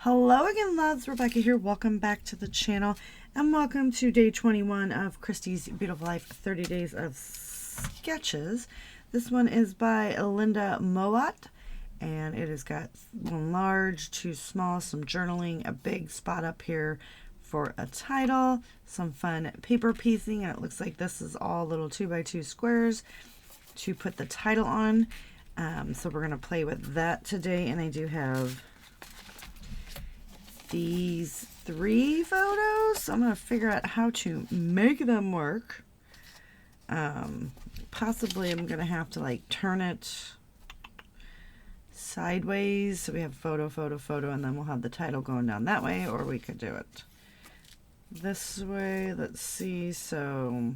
Hello again, loves. Rebecca here. Welcome back to the channel and welcome to day 21 of Christy's Beautiful Life 30 Days of Sketches. This one is by Linda Mowat and it has got one large, two small, some journaling, a big spot up here for a title, some fun paper piecing, and it looks like this is all little 2x2 squares to put the title on. So we're going to play with that today, and I do have these 3 photos. So I'm going to figure out how to make them work. Possibly I'm going to have to like turn it sideways. So we have photo, photo, photo, and then we'll have the title going down that way, or we could do it this way. Let's see. So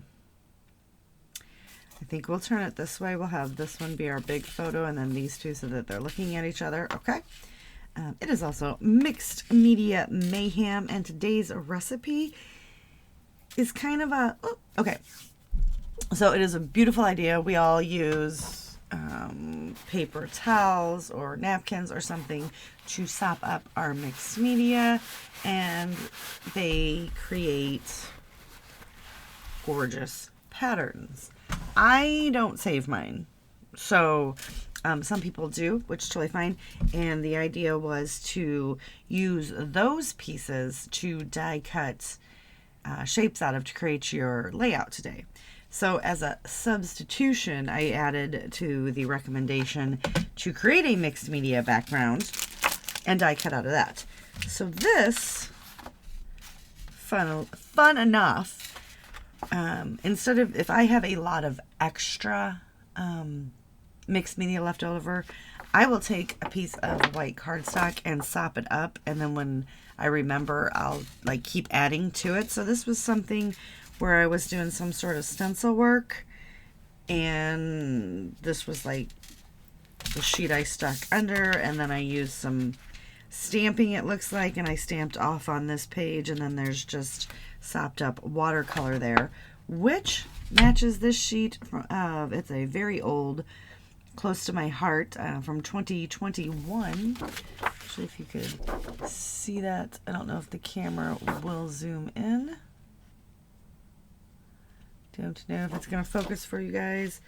I think we'll turn it this way. We'll have this one be our big photo and then these two so that they're looking at each other. Okay. It is also Mixed Media Mayhem, and today's recipe is kind of a, okay. So it is a beautiful idea. We all use paper towels or napkins or something to sop up our mixed media, and they create gorgeous patterns. I don't save mine, so some people do, which is totally fine. And the idea was to use those pieces to die cut shapes out of to create your layout today. So as a substitution, I added to the recommendation to create a mixed media background and die cut out of that. So this, fun enough, instead of, if I have a lot of extra mixed media left over, I will take a piece of white cardstock and sop it up, and then when I remember, I'll like keep adding to it. So this was something where I was doing some sort of stencil work, and this was like the sheet I stuck under, and then I used some stamping, it looks like, and I stamped off on this page, and then there's just sopped up watercolor there, which matches this sheet from, it's a very old, close to my heart, from 2021. Actually, if you could see that, I don't know if the camera will zoom in. Don't know if it's going to focus for you guys,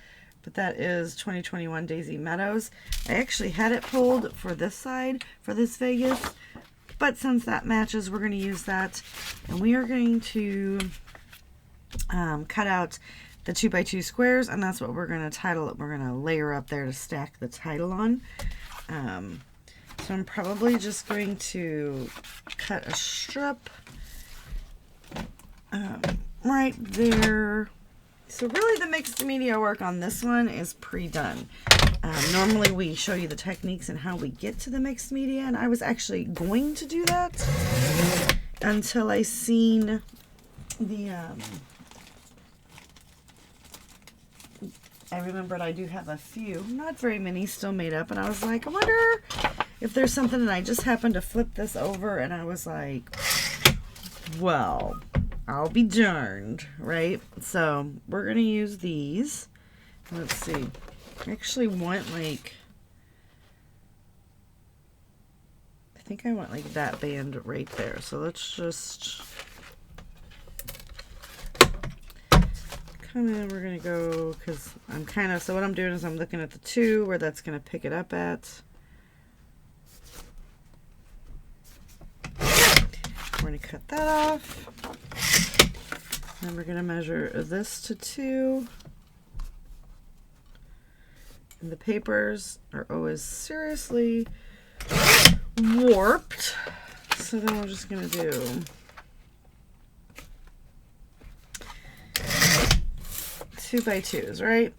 but that is 2021 Daisy Meadows. I actually had it pulled for this side, for this Vegas, but since that matches, we're going to use that, and we are going to cut out the 2x2 squares, and that's what we're going to title it. We're going to layer up there to stack the title on. So I'm probably just going to cut a strip right there. So really the mixed media work on this one is pre-done. Normally we show you the techniques and how we get to the mixed media, and I was actually going to do that until I seen the I remembered I do have a few, not very many, still made up, and I was like, I wonder if there's something, and I just happened to flip this over, and I was like, well, I'll be darned, right? So we're going to use these. Let's see. I actually want like, I think I want like that band right there. So let's just come in. We're going to go, because I'm kind of, so what I'm doing is I'm looking at the 2 where that's going to pick it up at. We're going to cut that off. Then we're going to measure this to 2. And the papers are always seriously warped. So then we're just going to do 2x2s, right?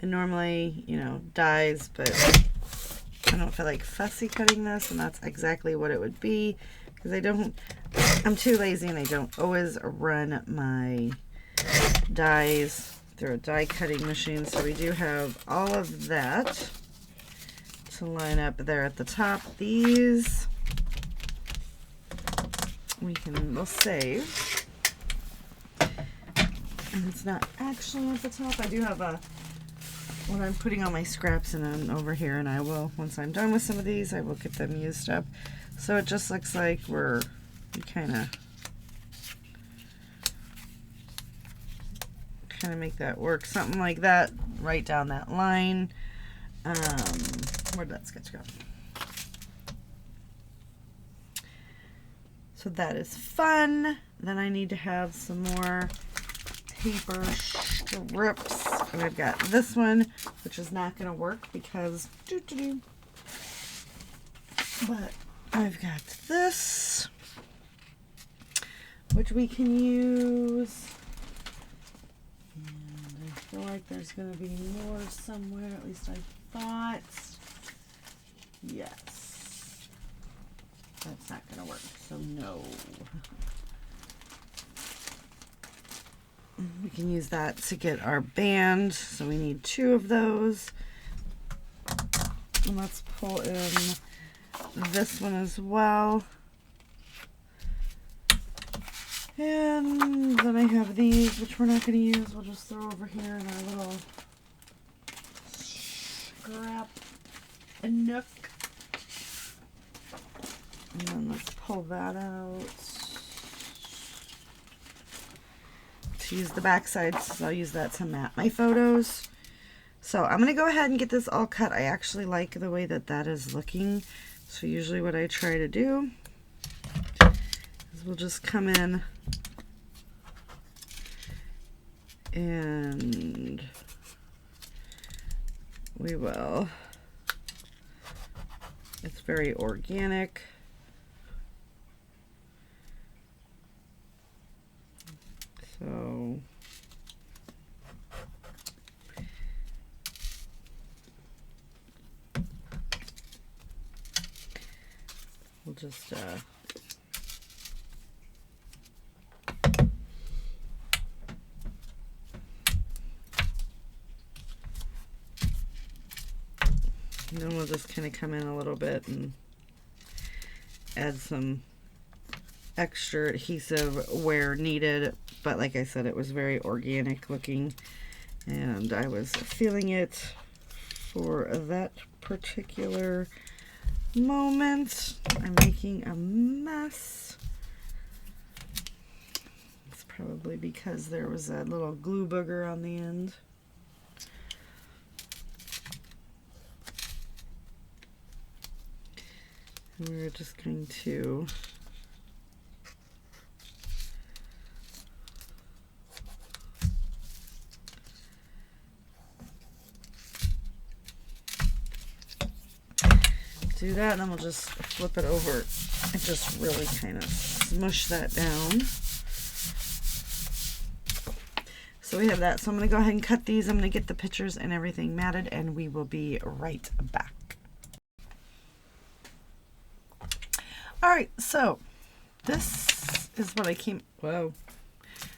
And normally, you know, dies, but I don't feel like fussy cutting this, and that's exactly what it would be, because I'm too lazy and I don't always run my dies through a die cutting machine. So we do have all of that to line up there at the top. These we'll save, and it's not actually at the top. I do have a what I'm putting all my scraps in over here, and I will, once I'm done with some of these, I will get them used up. So it just looks like we kind of make that work, something like that, right down that line. Where'd that sketch go? So that is fun. Then I need to have some more paper strips, and I've got this one, which is not going to work because but I've got this, which we can use, and I feel like there's going to be more somewhere, at least I thought. Yes, that's not going to work, so no. We can use that to get our band, so we need 2 of those. And let's pull in this one as well. And then I have these, which we're not going to use. We'll just throw over here in our little scrap nook. And then let's pull that out. To use the back side, so I'll use that to mat my photos. So I'm going to go ahead and get this all cut. I actually like the way that that is looking. So usually what I try to do is we'll just come in and we will, it's very organic. So we'll just and then we'll just kind of come in a little bit and add some extra adhesive where needed. But like I said, it was very organic looking, and I was feeling it for that particular moment. I'm making a mess. It's probably because there was a little glue booger on the end. And we're just going to do that, and then we'll just flip it over and just really kind of smush that down. So we have that. So I'm going to go ahead and cut these. I'm going to get the pictures and everything matted, and we will be right back. All right, so this is what I came, whoa.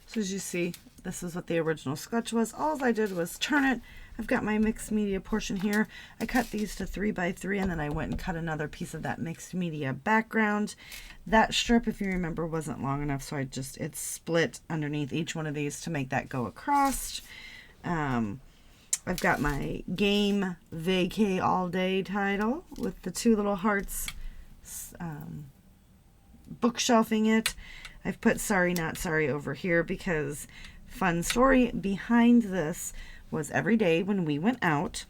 So as you see, this is what the original sketch was. All I did was turn it. I've got my mixed media portion here. I cut these to 3 by 3, and then I went and cut another piece of that mixed media background. That strip, if you remember, wasn't long enough, so it's split underneath each one of these to make that go across. I've got my Game Vacay All Day title with the 2 little hearts bookshelfing it. I've put Sorry Not Sorry over here because fun story behind this was every day when we went out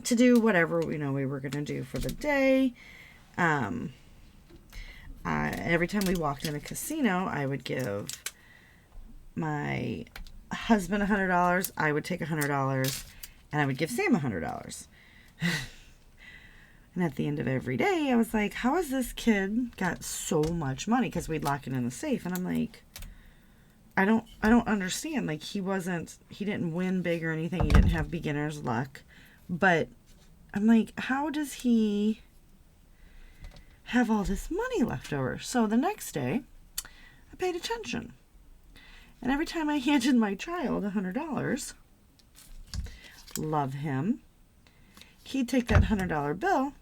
to do whatever we were going to do for the day, every time we walked in a casino, I would give my husband $100, I would take $100, and I would give Sam $100. And at the end of every day, I was like, how has this kid got so much money? Because we'd lock it in the safe. And I'm like, I don't understand. Like, he didn't win big or anything. He didn't have beginner's luck. But I'm like, how does he have all this money left over? So the next day, I paid attention. And every time I handed my child $100, love him, he'd take that $100 bill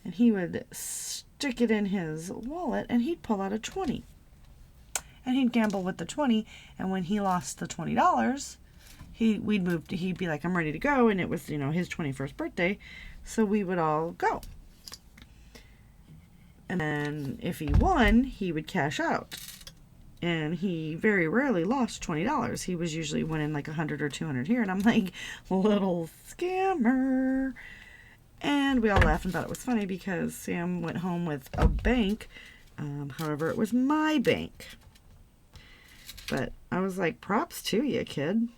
and he would stick it in his wallet and he'd pull out a 20. And he'd gamble with the 20, and when he lost the $20, he'd be like, I'm ready to go. And it was, you know, his 21st birthday. So we would all go. And then if he won, he would cash out. And he very rarely lost $20. He was usually winning like 100 or 200 here. And I'm like, little scammer. And we all laughed and thought it was funny because Sam went home with a bank. However, it was my bank. But I was like, props to you, kid.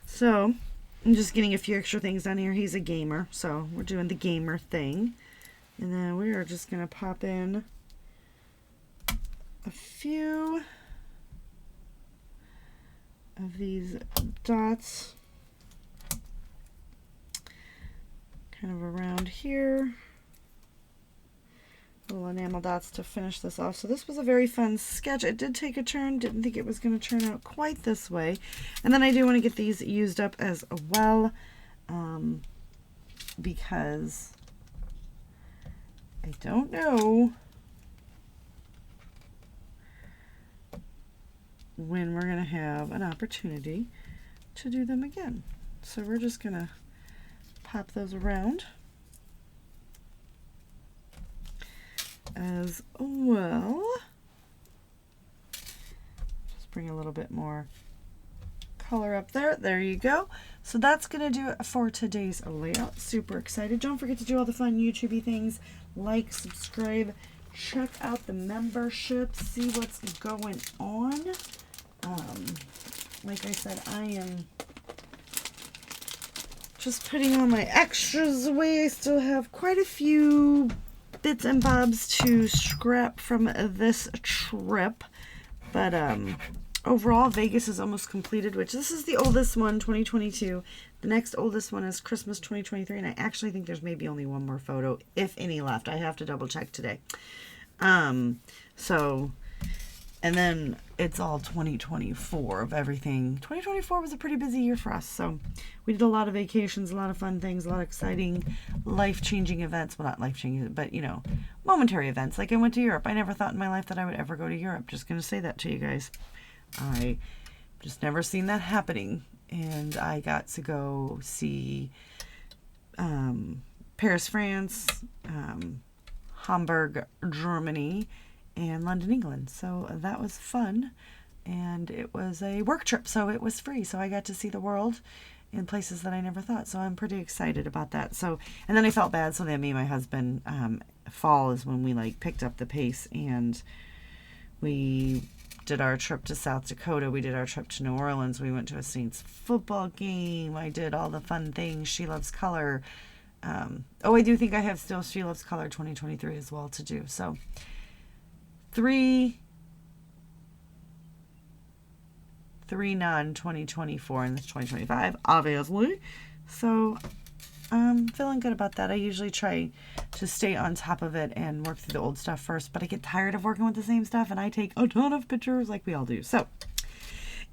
So I'm just getting a few extra things down here. He's a gamer, so we're doing the gamer thing. And then we are just going to pop in a few of these dots kind of around here. Little enamel dots to finish this off. So this was a very fun sketch. It did take a turn. Didn't think it was going to turn out quite this way. And then I do want to get these used up as well, because I don't know when we're going to have an opportunity to do them again. So we're just going to pop those around as well. Just bring a little bit more color up there. There you go. So that's going to do it for today's layout. Super excited. Don't forget to do all the fun YouTube-y things. Like, subscribe, check out the membership, see what's going on. Like I said, I am just putting all my extras away. I still have quite a few bits and bobs to scrap from this trip, but overall Vegas is almost completed, which this is the oldest one, 2022. The next oldest one is Christmas 2023, and I actually think there's maybe only one more photo, if any, left. I have to double check today. So, and then it's all 2024 of everything. 2024 was a pretty busy year for us, so we did a lot of vacations, a lot of fun things, a lot of exciting, life-changing events. Well, not life-changing, but, you know, momentary events. Like I went to Europe. I never thought in my life that I would ever go to Europe. Just going to say that to you guys. I just never seen that happening. And I got to go see Paris, France, Hamburg, Germany, and London, England. So that was fun. And it was a work trip, so it was free. So I got to see the world in places that I never thought. So I'm pretty excited about that. So, and then I felt bad. So then me and my husband, fall is when we like picked up the pace and we did our trip to South Dakota. We did our trip to New Orleans. We went to a Saints football game. I did all the fun things. She Loves Color. I do think I have still She Loves Color 2023 as well to do. So 3 non-2024 and this 2025, obviously. So I'm feeling good about that. I usually try to stay on top of it and work through the old stuff first, but I get tired of working with the same stuff, and I take a ton of pictures like we all do. So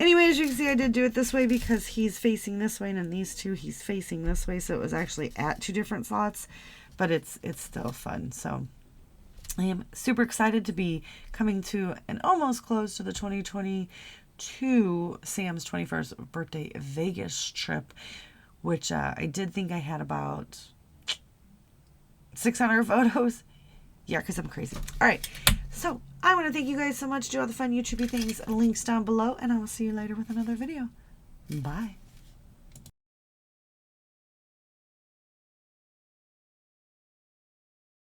anyway, as you can see, I did do it this way because he's facing this way, and in these two, he's facing this way. So it was actually at 2 different slots, but it's still fun. So I am super excited to be coming to an almost close to the 2022 Sam's 21st birthday Vegas trip, which I did think I had about 600 photos. Yeah, because I'm crazy. All right. So I want to thank you guys so much. Do all the fun YouTube things. Links down below. And I will see you later with another video. Bye.